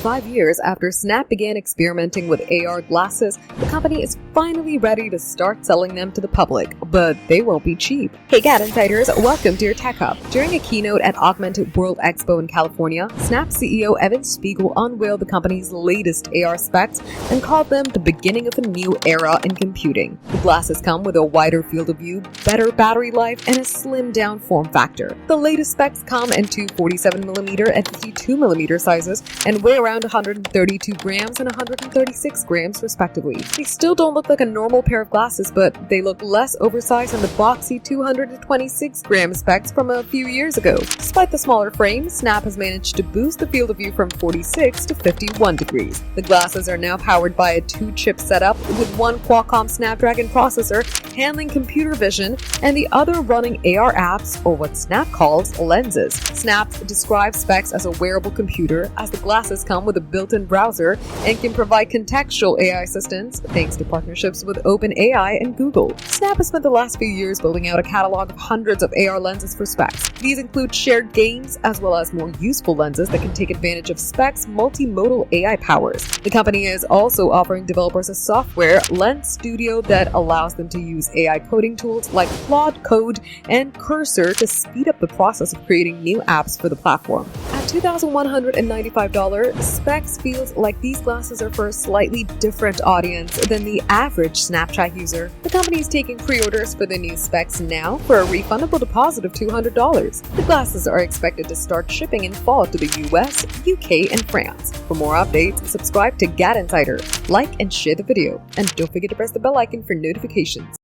5 years after Snap began experimenting with AR glasses, the company is finally ready to start selling them to the public, but they won't be cheap. Hey GadInsiders, welcome to your Tech Hub. During a keynote at Augmented World Expo in California, Snap CEO Evan Spiegel unveiled the company's latest AR specs and called them the beginning of a new era in computing. The glasses come with a wider field of view, better battery life, and a slimmed-down form factor. The latest specs come in two 47mm and 52mm sizes and weigh around 132 grams and 136 grams respectively. They still don't look like a normal pair of glasses, but they look less oversized than the boxy 226-gram specs from a few years ago. Despite the smaller frame, Snap has managed to boost the field of view from 46 to 51 degrees. The glasses are now powered by a 2-chip setup with one Qualcomm Snapdragon processor handling computer vision and the other running AR apps, or what Snap calls lenses. Snap describes specs as a wearable computer, as the glasses come with a built-in browser and can provide contextual AI assistance thanks to partnerships with OpenAI and Google. Snap has spent the last few years building out a catalog of hundreds of AR lenses for specs. These include shared games as well as more useful lenses that can take advantage of specs' multimodal AI powers. The company is also offering developers a software, Lens Studio, that allows them to use AI coding tools like Claude Code and Cursor to speed up the process of creating new apps for the platform. At $2,195, Specs feels like these glasses are for a slightly different audience than the average Snapchat user. The company is taking pre-orders for the new Specs now for a refundable deposit of $200. The glasses are expected to start shipping in fall to the US, UK, and France. For more updates, subscribe to GadInsider, like and share the video, and don't forget to press the bell icon for notifications.